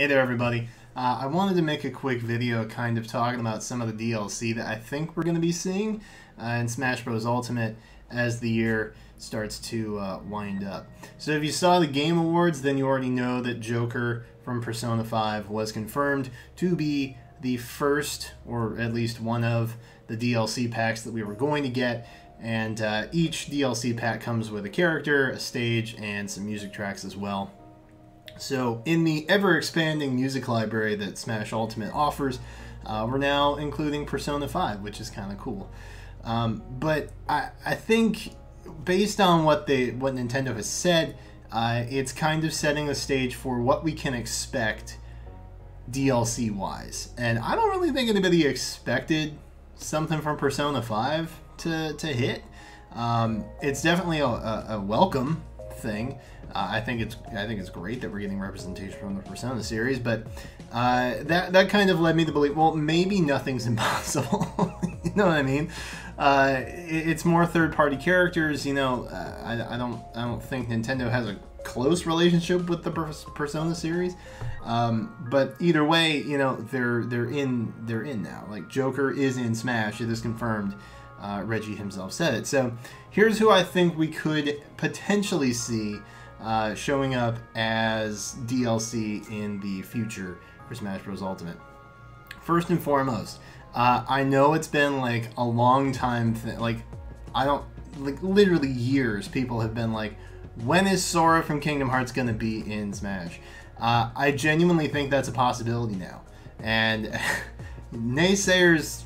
Hey there, everybody. I wanted to make a quick video kind of talking about some of the DLC that I think we're going to be seeing in Smash Bros. Ultimate as the year starts to wind up. So if you saw the Game Awards, then you already know that Joker from Persona 5 was confirmed to be the first, or at least one of, the DLC packs that we were going to get. And each DLC pack comes with a character, a stage, and some music tracks as well. So in the ever-expanding music library that Smash Ultimate offers, we're now including Persona 5, which is kind of cool. But I think, based on what Nintendo has said, it's kind of setting the stage for what we can expect DLC-wise. And I don't really think anybody expected something from Persona 5 to hit. It's definitely a welcome thing. I think it's great that we're getting representation from the Persona series, but that kind of led me to believe, well, maybe nothing's impossible. You know what I mean? It's more third-party characters. You know, I don't think Nintendo has a close relationship with the Persona series, but either way, you know, they're in now. Like, Joker is in Smash. It is confirmed. Reggie himself said it. So here's who I think we could potentially see showing up as DLC in the future for Smash Bros. Ultimate. First and foremost, I know it's been like a long time, literally years, people have been like, when is Sora from Kingdom Hearts going to be in Smash? I genuinely think that's a possibility now. And naysayers,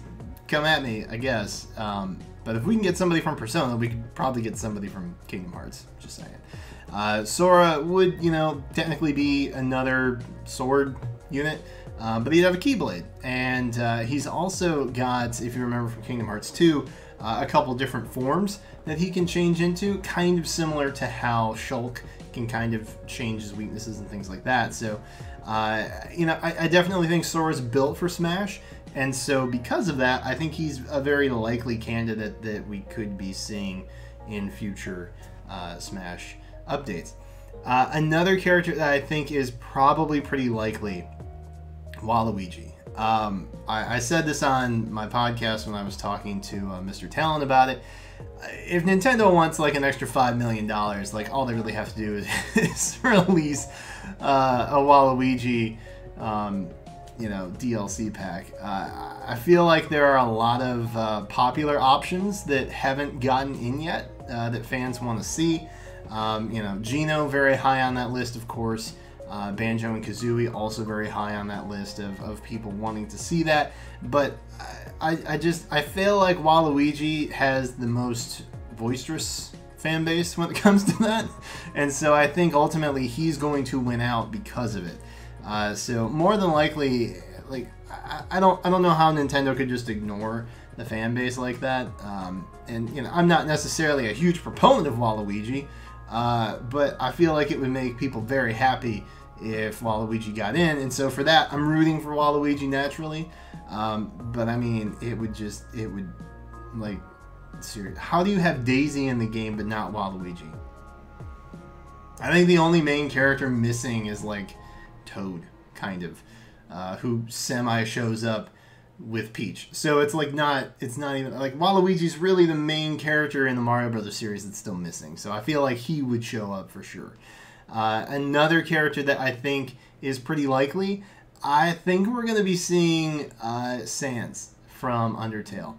come at me, I guess. But if we can get somebody from Persona, we could probably get somebody from Kingdom Hearts. Just saying. Sora would, you know, technically be another sword unit, but he'd have a Keyblade. And he's also got, if you remember from Kingdom Hearts 2, a couple different forms that he can change into, kind of similar to how Shulk can kind of change his weaknesses and things like that. So, you know, I definitely think Sora's built for Smash. And so because of that, I think he's a very likely candidate that we could be seeing in future Smash updates. Another character that I think is probably pretty likely, Waluigi. I said this on my podcast when I was talking to Mr. Talon about it. If Nintendo wants like an extra $5 million, like, all they really have to do is release a Waluigi you know, DLC pack. I feel like there are a lot of popular options that haven't gotten in yet that fans want to see. You know, Geno very high on that list, of course. Banjo and Kazooie also very high on that list of people wanting to see that. But I feel like Waluigi has the most boisterous fan base when it comes to that, and so I think ultimately he's going to win out because of it. So more than likely, like, I don't know how Nintendo could just ignore the fan base like that. And you know, I'm not necessarily a huge proponent of Waluigi, but I feel like it would make people very happy if Waluigi got in, and so for that, I'm rooting for Waluigi naturally. But I mean, it would like, seriously, how do you have Daisy in the game but not Waluigi? I think the only main character missing is like Toad, kind of, who semi shows up with Peach. So it's like it's not even like Waluigi's really the main character in the Mario Brothers series that's still missing. So I feel like he would show up for sure. Another character that I think is pretty likely, I think we're going to be seeing Sans from Undertale.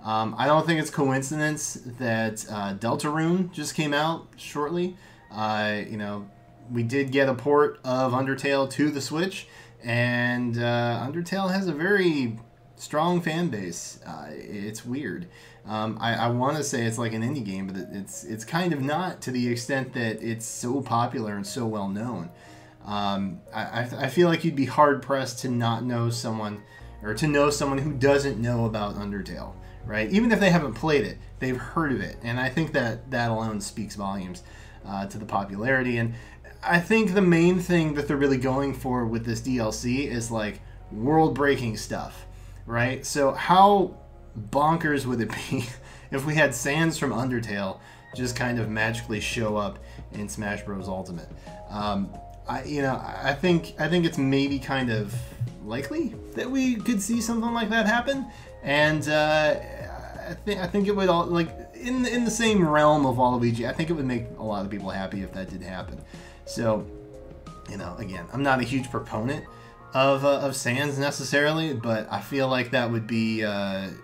I don't think it's coincidence that Deltarune just came out shortly. You know, we did get a port of Undertale to the Switch, and Undertale has a very strong fan base. It's weird. I want to say it's like an indie game, but it's kind of not, to the extent that it's so popular and so well known. I feel like you'd be hard pressed to not know someone, or to know someone who doesn't know about Undertale, right? Even if they haven't played it, they've heard of it, and I think that alone speaks volumes to the popularity. And I think the main thing that they're really going for with this DLC is like world-breaking stuff, right? So how bonkers would it be if we had Sans from Undertale just kind of magically show up in Smash Bros. Ultimate? I think it's maybe kind of likely that we could see something like that happen, and I think it would all, like, in the same realm of Waluigi, I think it would make a lot of people happy if that did happen. So, again, I'm not a huge proponent of Sans necessarily, but I feel like that would be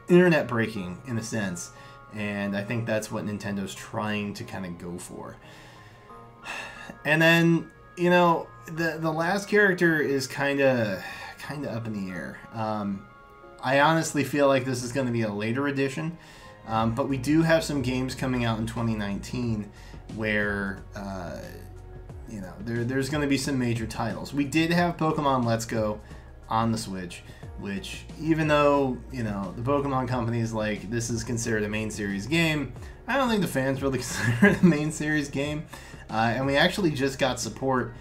internet breaking in a sense, and I think that's what Nintendo's trying to kind of go for. And then, the last character is kind of up in the air. I honestly feel like this is going to be a later edition, but we do have some games coming out in 2019 where there's going to be some major titles. We did have Pokemon Let's Go on the Switch, which, even though the Pokemon company is like, this is considered a main series game, I don't think the fans really consider it a main series game. And we actually just got support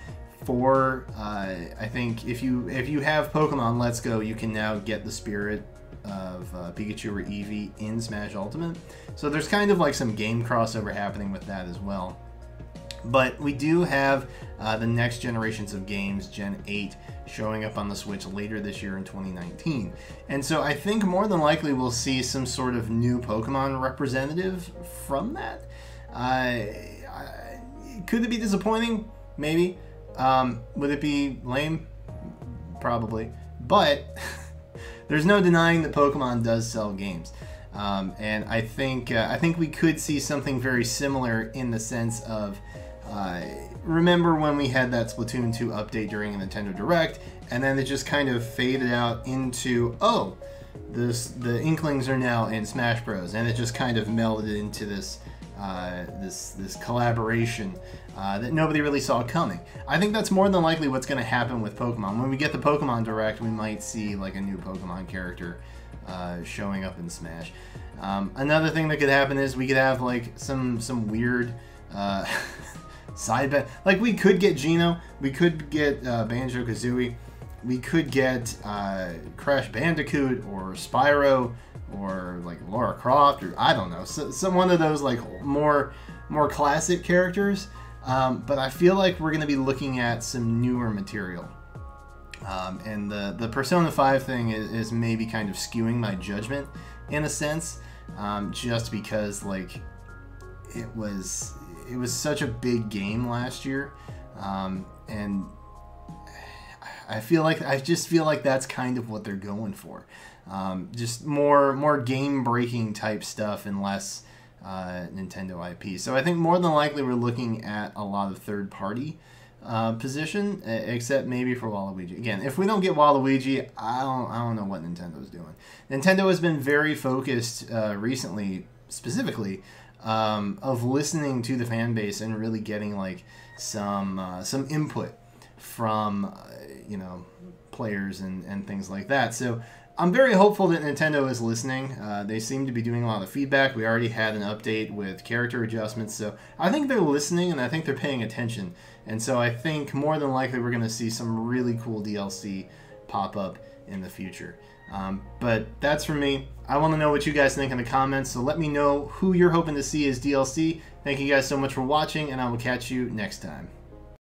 for, I think if you have Pokemon Let's Go, you can now get the spirit of Pikachu or Eevee in Smash Ultimate. So there's kind of like some game crossover happening with that as well. But we do have the next generations of games, Gen 8, showing up on the Switch later this year in 2019. And so I think more than likely we'll see some sort of new Pokemon representative from that. Could it be disappointing? Maybe. Would it be lame? Probably. But there's no denying that Pokemon does sell games. And I think we could see something very similar in the sense of, remember when we had that Splatoon 2 update during a Nintendo Direct, and then it just kind of faded out into, oh, the Inklings are now in Smash Bros, and it just kind of melded into this this collaboration that nobody really saw coming. I think that's more than likely what's going to happen with Pokemon. When we get the Pokemon Direct, we might see like a new Pokemon character showing up in Smash. Another thing that could happen is we could have like some weird side bet. Like, we could get Geno, we could get Banjo-Kazooie, we could get Crash Bandicoot or Spyro, or like Lara Croft, or I don't know, some one of those like more classic characters. But I feel like we're going to be looking at some newer material. And the Persona 5 thing is maybe kind of skewing my judgment in a sense, just because like it was such a big game last year, and I just feel like that's kind of what they're going for. Just more game-breaking type stuff and less Nintendo IP. So I think more than likely we're looking at a lot of third-party position, except maybe for Waluigi. Again, if we don't get Waluigi, I don't know what Nintendo's doing. Nintendo has been very focused recently, specifically, of listening to the fan base and really getting like some input from players and things like that. So I'm very hopeful that Nintendo is listening. They seem to be doing a lot of feedback. We already had an update with character adjustments, so I think they're listening and I think they're paying attention. And so I think more than likely we're going to see some really cool DLC pop up in the future. But that's for me. I want to know what you guys think in the comments, so let me know who you're hoping to see as DLC. Thank you guys so much for watching, and I will catch you next time.